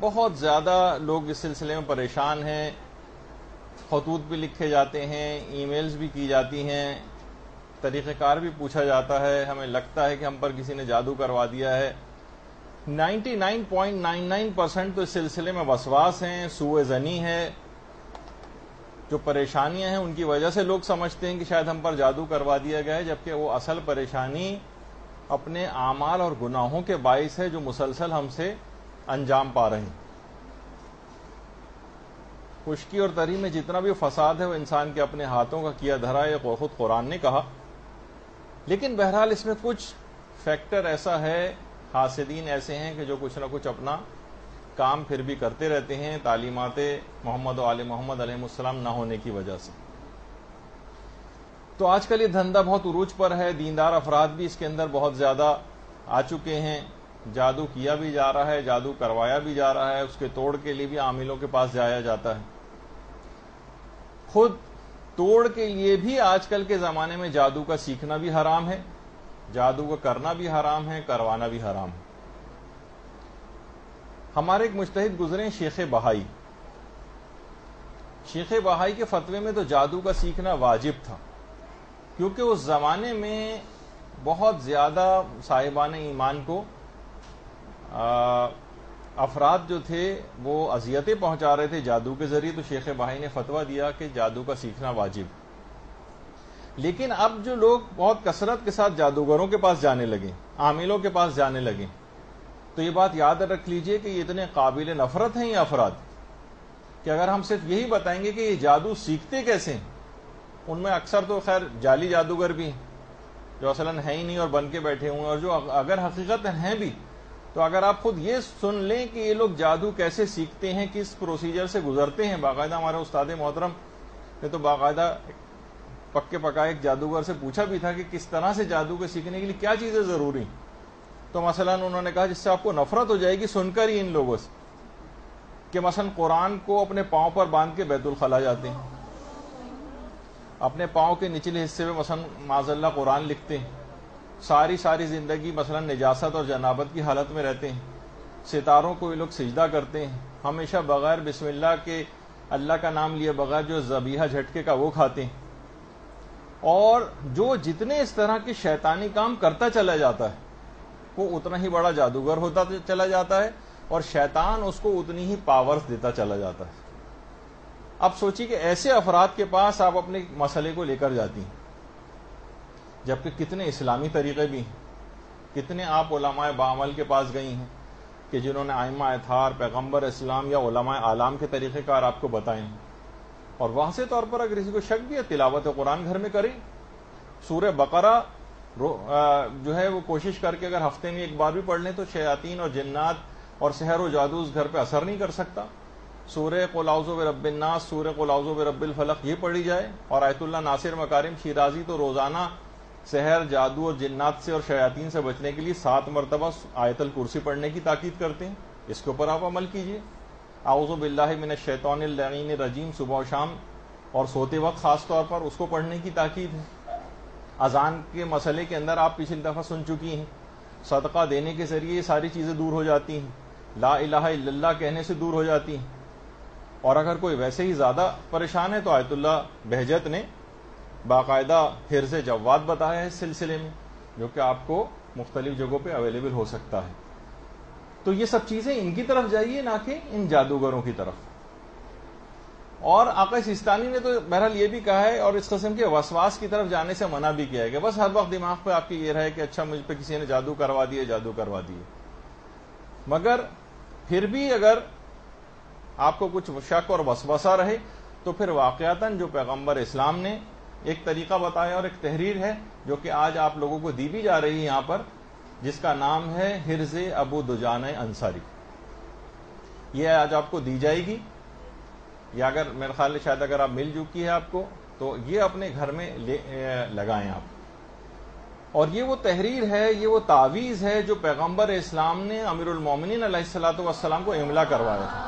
بہت زیادہ لوگ اس سلسلے میں پریشان ہیں، خطوط بھی لکھے جاتے ہیں، ای میلز بھی کی جاتی ہیں، طریقہ کار بھی پوچھا جاتا ہے، ہمیں لگتا ہے کہ ہم پر کسی نے جادو کروا دیا ہے۔ 99.99% تو اس سلسلے میں وسواس ہیں، سوء ظنی ہے۔ جو پریشانیاں ہیں ان کی وجہ سے لوگ سمجھتے ہیں کہ شاید ہم پر جادو کروا دیا گیا ہے، جبکہ وہ اصل پریشانی اپنے اعمال اور گناہوں کے باعث ہے جو مسلسل ہم سے انجام پا رہے ہیں۔ خشکی اور تری میں جتنا بھی فساد ہے وہ انسان کے اپنے ہاتھوں کا کیا دھرا ہے، یہ خود قرآن نے کہا۔ لیکن بہرحال اس میں کچھ فیکٹر ایسا ہے، حاسدین ایسے ہیں کہ جو کچھ نہ کچھ اپنا کام پھر بھی کرتے رہتے ہیں، تعلیمات محمد و آل محمد علیہ السلام نہ ہونے کی وجہ سے۔ تو آج کل یہ دھندا بہت عروج پر ہے، دیندار افراد بھی اس کے اندر بہت زیادہ آ چکے ہیں، جادو کیا بھی جا رہا ہے، جادو کروایا بھی جا رہا ہے، اس کے توڑ کے لیے بھی عاملوں کے پاس جایا جاتا ہے۔ خود توڑ کے لیے بھی آج کل کے زمانے میں جادو کا سیکھنا بھی حرام ہے، جادو کا کرنا بھی حرام ہے، کروانا بھی حرام ہے۔ ہمارے ایک مجتہد گزرے شیخ بہائی، شیخ بہائی کے فتوے میں تو جادو کا سیکھنا واجب تھا، کیونکہ اس زمانے میں بہت زیادہ صاحبان ایمان کو افراد جو تھے وہ اذیتیں پہنچا رہے تھے جادو کے ذریعے، تو شیخ بہائی نے فتویٰ دیا کہ جادو کا سیکھنا واجب۔ لیکن اب جو لوگ بہت کثرت کے ساتھ جادوگروں کے پاس جانے لگے، عاملوں کے پاس جانے لگے، تو یہ بات یاد رکھ لیجئے کہ یہ اتنے قابل نفرت ہیں یہ افراد کہ اگر ہم صرف یہی بتائیں گے کہ یہ جادو سیکھتے کیسے ہیں، ان میں اکثر تو خیر جعلی جادوگر بھی ہیں جو اصلاً ہے ہی نہیں اور بن کے بیٹھے ہوئے ہیں، اور جو اگر حقیقت ہیں بھی، تو اگر آپ خود یہ سن لیں کہ یہ لوگ جادو کیسے سیکھتے ہیں، کس پروسیجر سے گزرتے ہیں، باقاعدہ ہمارے استاد محترم نے تو باقاعدہ پکے پکائے ایک جادوگر سے پوچھا بھی تھا کہ کس طرح سے جادو کے سیکھنے کے لیے کیا چیزیں ضروری ہیں، تو مثلاً انہوں نے کہا جس سے آپ کو نفرت ہو جائے گی سن کر ہی ان لوگوں سے، کہ مثلاً قرآن کو اپنے پاؤں پر باندھ کے بیت الخلا جاتے ہیں، اپنے پاؤں کے نچلے حصے میں مثلاً معاذ اللہ قرآن لکھتے ہیں، ساری زندگی مثلا نجاست اور جنابت کی حالت میں رہتے ہیں، ستاروں کو یہ لوگ سجدہ کرتے ہیں، ہمیشہ بغیر بسم اللہ کے اللہ کا نام لیے بغیر جو ذبیحہ جھٹکے کا وہ کھاتے ہیں، اور جو جتنے اس طرح کے شیطانی کام کرتا چلا جاتا ہے وہ اتنا ہی بڑا جادوگر ہوتا چلا جاتا ہے، اور شیطان اس کو اتنی ہی پاورز دیتا چلا جاتا ہے۔ اب سوچیے کہ ایسے افراد کے پاس آپ اپنے مسئلے کو لے کر جاتی ہیں، جبکہ کتنے اسلامی طریقے بھی ہیں، کتنے آپ علماء بعمل کے پاس گئی ہیں کہ جنہوں نے ائمہ اطہار، پیغمبر اسلام یا علماء اعلام کے طریقہ کار آپ کو بتائے ہیں، اور واضح طور پر اگر کسی کو شک بھی ہے تلاوت قرآن گھر میں کریں، سورہ بقرہ جو ہے وہ کوشش کر کے اگر ہفتے میں ایک بار بھی پڑھ لیں تو شیاطین اور جنات اور سحر و جادو اس گھر پہ اثر نہیں کر سکتا۔ سورہ قل اعوذ برب الناس، سورہ قل اعوذ برب الفلق یہ پڑھی جائے، اور آیت اللہ ناصر مکارم شیرازی تو روزانہ سحر، جادو اور جنات سے اور شیاطین سے بچنے کے لیے 7 مرتبہ آیت الکرسی پڑھنے کی تاکید کرتے ہیں، اس کے اوپر آپ عمل کیجئے۔ اعوذ باللہ من الشیطان اللعین الرجیم صبح و شام اور سوتے وقت خاص طور پر اس کو پڑھنے کی تاکید ہے۔ اذان کے مسئلے کے اندر آپ پچھلی دفعہ سن چکی ہیں، صدقہ دینے کے ذریعے یہ ساری چیزیں دور ہو جاتی ہیں، لا الہ الا اللہ کہنے سے دور ہو جاتی ہیں، اور اگر کوئی ویسے ہی زیادہ پریشان ہے تو آیت اللہ بہجت نے باقاعدہ حرز جواد بتایا ہے اس سلسلے میں، جو کہ آپ کو مختلف جگہوں پہ اویلیبل ہو سکتا ہے۔ تو یہ سب چیزیں ان کی طرف جائیے، نہ کہ ان جادوگروں کی طرف۔ اور آقا سیستانی نے تو بہرحال یہ بھی کہا ہے اور اس قسم کے وسواس کی طرف جانے سے منع بھی کیا ہے کہ بس ہر وقت دماغ پہ آپ کی یہ رہے کہ اچھا مجھ پہ کسی نے جادو کروا دیے۔ مگر پھر بھی اگر آپ کو کچھ شک اور وسوسہ رہے تو پھر واقعتاً جو پیغمبر اسلام نے ایک طریقہ بتایا اور ایک تحریر ہے جو کہ آج آپ لوگوں کو دی بھی جا رہی ہے یہاں پر، جس کا نام ہے حرز ابو دجانہ انصاری۔ یہ آج آپ کو دی جائے گی، یا اگر میرے خیال ہے شاید اگر آپ مل چکی ہے آپ کو تو یہ اپنے گھر میں لگائیں آپ۔ اور یہ وہ تحریر ہے، یہ وہ تعویذ ہے جو پیغمبر اسلام نے امیر المومنین علیہ الصلوۃ والسلام کو املا کروایا تھا۔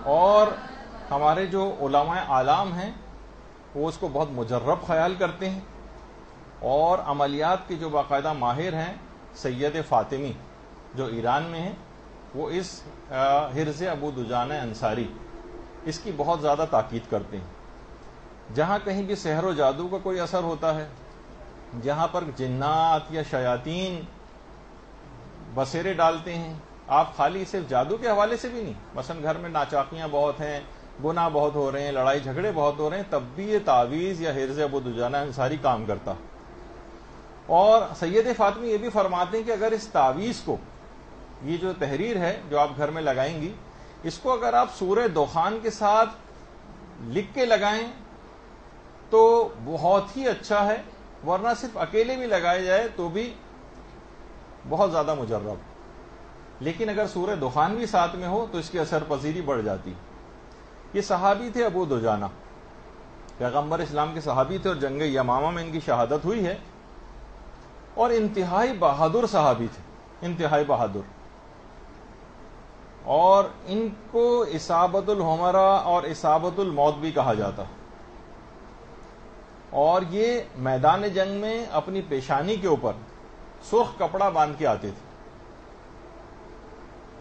اور ہمارے جو علماء اعلام ہیں وہ اس کو بہت مجرب خیال کرتے ہیں، اور عملیات کے جو باقاعدہ ماہر ہیں سید فاطمی جو ایران میں ہیں، وہ اس حرز ابو دجانہ انصاری اس کی بہت زیادہ تاکید کرتے ہیں۔ جہاں کہیں بھی سحر و جادو کا کوئی اثر ہوتا ہے، جہاں پر جنات یا شیاطین بسیرے ڈالتے ہیں، آپ خالی صرف جادو کے حوالے سے بھی نہیں، مثلا گھر میں ناچاقیاں بہت ہیں، گناہ بہت ہو رہے ہیں، لڑائی جھگڑے بہت ہو رہے ہیں، تب بھی یہ تعویذ یا حرز ابو دجانہ انصاری کام کرتا۔ اور سید فاطمی یہ بھی فرماتے ہیں کہ اگر اس تعویذ کو، یہ جو تحریر ہے جو آپ گھر میں لگائیں گی، اس کو اگر آپ سورہ دخان کے ساتھ لکھ کے لگائیں تو بہت ہی اچھا ہے، ورنہ صرف اکیلے بھی لگائے جائے تو بھی بہت زیادہ مجرب، لیکن اگر سورہ دخان بھی ساتھ میں ہو تو اس کی اثر پذیری بڑھ جاتی۔ یہ صحابی تھے ابو دجانہ، پیغمبر اسلام کے صحابی تھے، اور جنگ یمامہ میں ان کی شہادت ہوئی ہے، اور انتہائی بہادر صحابی تھے، انتہائی بہادر، اور ان کو اصابت الحمرا اور اصابت الموت بھی کہا جاتا۔ اور یہ میدان جنگ میں اپنی پیشانی کے اوپر سرخ کپڑا باندھ کے آتے تھے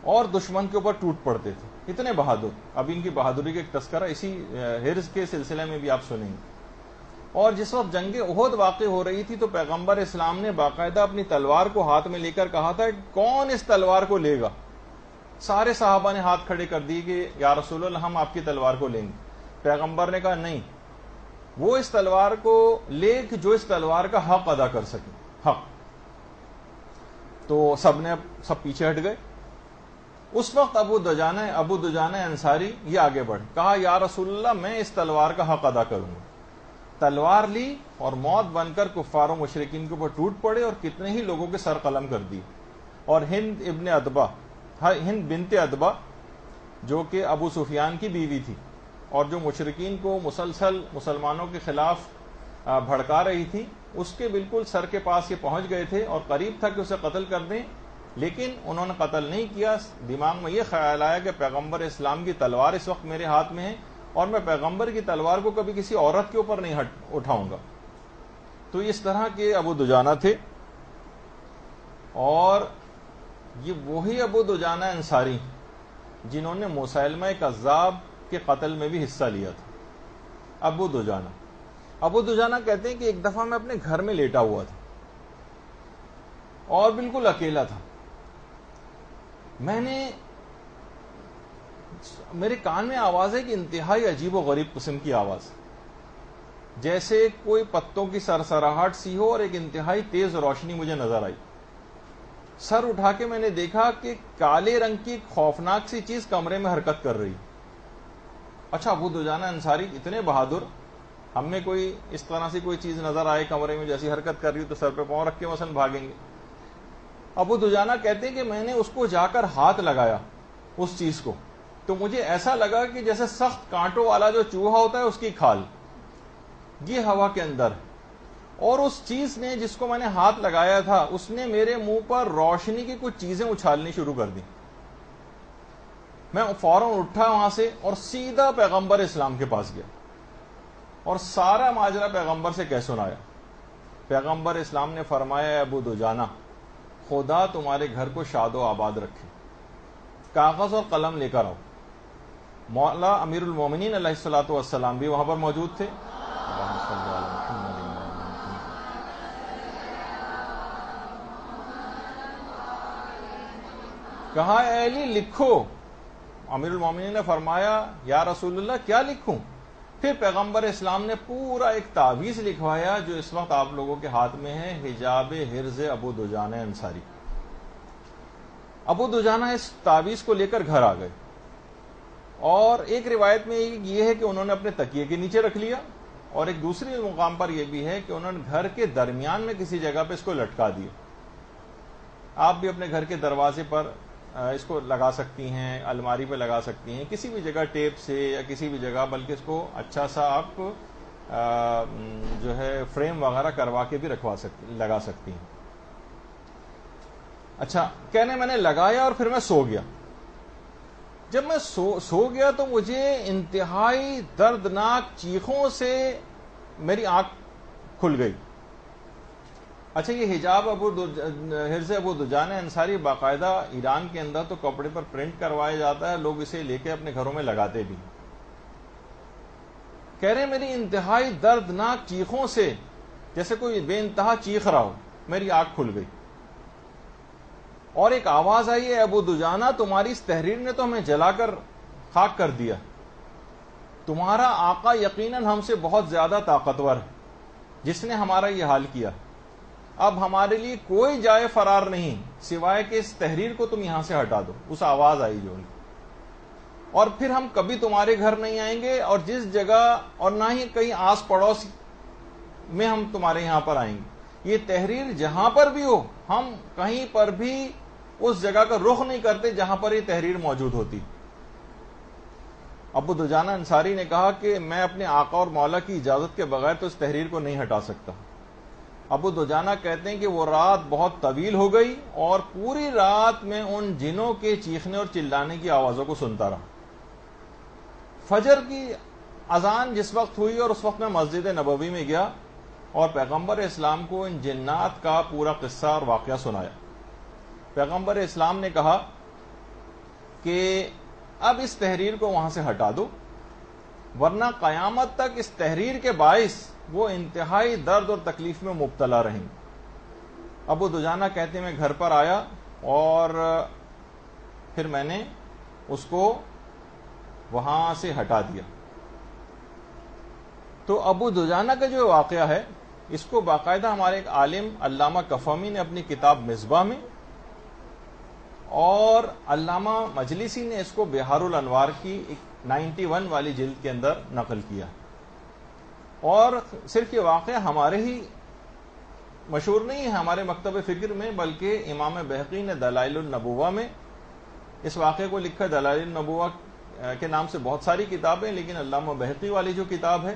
اور دشمن کے اوپر ٹوٹ پڑتے تھے، اتنے بہادر۔ اب ان کی بہادری کا ایک تذکرہ اسی حرز کے سلسلے میں بھی آپ سنیں گے۔ اور جس وقت جنگ احد واقع ہو رہی تھی تو پیغمبر اسلام نے باقاعدہ اپنی تلوار کو ہاتھ میں لے کر کہا تھا کہ کون اس تلوار کو لے گا؟ سارے صحابہ نے ہاتھ کھڑے کر دی کہ یا رسول اللہ ہم آپ کی تلوار کو لیں گے۔ پیغمبر نے کہا نہیں، وہ اس تلوار کو لے کہ جو اس تلوار کا حق ادا کر سکے، حق۔ تو سب پیچھے ہٹ گئے۔ اس وقت ابو دجانہ انصاری یہ آگے بڑھے، کہا یا رسول اللہ میں اس تلوار کا حق ادا کروں گا۔ تلوار لی اور موت بن کر کفار و مشرکین کے اوپر ٹوٹ پڑے اور کتنے ہی لوگوں کے سر قلم کر دی۔ اور ہند بنت ادبا جو کہ ابو سفیان کی بیوی تھی اور جو مشرکین کو مسلسل مسلمانوں کے خلاف بھڑکا رہی تھی، اس کے بالکل سر کے پاس یہ پہنچ گئے تھے اور قریب تھا کہ اسے قتل کر دیں، لیکن انہوں نے قتل نہیں کیا۔ دماغ میں یہ خیال آیا کہ پیغمبر اسلام کی تلوار اس وقت میرے ہاتھ میں ہے اور میں پیغمبر کی تلوار کو کبھی کسی عورت کے اوپر نہیں اٹھاؤں گا۔ تو اس طرح کے ابو دجانہ تھے، اور یہ وہی ابو دجانہ انصاری جنہوں نے مسیلمہ کذاب کے قتل میں بھی حصہ لیا تھا۔ ابو دجانہ کہتے ہیں کہ ایک دفعہ میں اپنے گھر میں لیٹا ہوا تھا اور بالکل اکیلا تھا۔ میرے کان میں آواز ہے کہ انتہائی عجیب و غریب قسم کی آواز، جیسے کوئی پتوں کی سرسراہٹ سی ہو، اور ایک انتہائی تیز روشنی مجھے نظر آئی۔ سر اٹھا کے میں نے دیکھا کہ کالے رنگ کی خوفناک سی چیز کمرے میں حرکت کر رہی۔ اچھا، ابو دجانہ انصاری اتنے بہادر، ہم میں کوئی اس طرح سے کوئی چیز نظر آئے کمرے میں جیسی حرکت کر رہی تو سر پہ پاؤں رکھ کے مثلا بھاگیں گے۔ ابو دجانہ کہتے ہیں کہ میں نے اس کو جا کر ہاتھ لگایا اس چیز کو، تو مجھے ایسا لگا کہ جیسے سخت کانٹوں والا جو چوہا ہوتا ہے اس کی کھال یہ ہوا کے اندر ہے، اور اس چیز نے جس کو میں نے ہاتھ لگایا تھا اس نے میرے منہ پر روشنی کی کچھ چیزیں اچھالنی شروع کر دی۔ میں فوراً اٹھا وہاں سے اور سیدھا پیغمبر اسلام کے پاس گیا اور سارا ماجرا پیغمبر سے کہہ سنایا۔ پیغمبر اسلام نے فرمایا ابو دجانہ خدا تمہارے گھر کو شاد و آباد رکھے، کاغذ اور قلم لے کر آؤ۔ مولا امیر المومنین علیہ الصلوۃ والسلام بھی وہاں پر موجود تھے۔ کہا اے علی لکھو۔ امیر المومنین نے فرمایا یا رسول اللہ کیا لکھوں؟ پھر پیغمبر اسلام نے پورا ایک تعویذ لکھوایا جو اس وقت آپ لوگوں کے ہاتھ میں ہے، حجاب حرز ابو دجانہ انصاری۔ ابو دجانہ اس تعویذ کو لے کر گھر آ گئے، اور ایک روایت میں یہ ہے کہ انہوں نے اپنے تکیے کے نیچے رکھ لیا، اور ایک دوسری مقام پر یہ بھی ہے کہ انہوں نے گھر کے درمیان میں کسی جگہ پہ اس کو لٹکا دیا۔ آپ بھی اپنے گھر کے دروازے پر اس کو لگا سکتی ہیں، الماری پہ لگا سکتی ہیں، کسی بھی جگہ ٹیپ سے یا کسی بھی جگہ، بلکہ اس کو اچھا سا آپ جو ہے فریم وغیرہ کروا کے بھی لگا سکتی ہیں۔ اچھا، کہنے میں نے لگایا اور پھر میں سو گیا۔ جب میں سو گیا تو مجھے انتہائی دردناک چیخوں سے میری آنکھ کھل گئی، اچھا، یہ حجاب حرز ابو دجانہ انصاری باقاعدہ ایران کے اندر تو کپڑے پر پرنٹ کروایا جاتا ہے، لوگ اسے لے کے اپنے گھروں میں لگاتے بھی. کہہ رہے میری انتہائی دردناک چیخوں سے، جیسے کوئی بے انتہا چیخ رہا ہو، میری آنکھ کھل گئی اور ایک آواز آئی ہے، ابو دجانہ تمہاری اس تحریر نے تو ہمیں جلا کر خاک کر دیا. تمہارا آقا یقیناً ہم سے بہت زیادہ طاقتور ہے جس نے ہمارا یہ حال کیا. اب ہمارے لیے کوئی جائے فرار نہیں سوائے کہ اس تحریر کو تم یہاں سے ہٹا دو. اس آواز آئی جو، اور پھر ہم کبھی تمہارے گھر نہیں آئیں گے، اور جس جگہ اور نہ ہی کہیں آس پڑوس میں ہم تمہارے یہاں پر آئیں گے. یہ تحریر جہاں پر بھی ہو، ہم کہیں پر بھی اس جگہ کا رخ نہیں کرتے جہاں پر یہ تحریر موجود ہوتی. ابو دجانہ انصاری نے کہا کہ میں اپنے آقا اور مولا کی اجازت کے بغیر تو اس تحریر کو نہیں ہٹا سکتا. ابو دجانہ کہتے ہیں کہ وہ رات بہت طویل ہو گئی اور پوری رات میں ان جنوں کے چیخنے اور چلانے کی آوازوں کو سنتا رہا. فجر کی اذان جس وقت ہوئی اور اس وقت میں مسجد نبوی میں گیا اور پیغمبر اسلام کو ان جنات کا پورا قصہ اور واقعہ سنایا. پیغمبر اسلام نے کہا کہ اب اس تحریر کو وہاں سے ہٹا دو، ورنہ قیامت تک اس تحریر کے باعث وہ انتہائی درد اور تکلیف میں مبتلا رہیں. ابو دجانہ کہتے ہیں میں گھر پر آیا اور پھر میں نے اس کو وہاں سے ہٹا دیا. تو ابو دجانہ کا جو واقعہ ہے اس کو باقاعدہ ہمارے ایک عالم علامہ کفمی نے اپنی کتاب مصباح میں، اور علامہ مجلسی نے اس کو بہار الانوار کی 91 والی جلد کے اندر نقل کیا. اور صرف یہ واقعہ ہمارے ہی مشہور نہیں ہے ہمارے مکتب فکر میں، بلکہ امام بہقی نے دلائل النبوہ میں اس واقعے کو لکھا. دلائل النبوہ کے نام سے بہت ساری کتابیں، لیکن علامہ بہقی والی جو کتاب ہے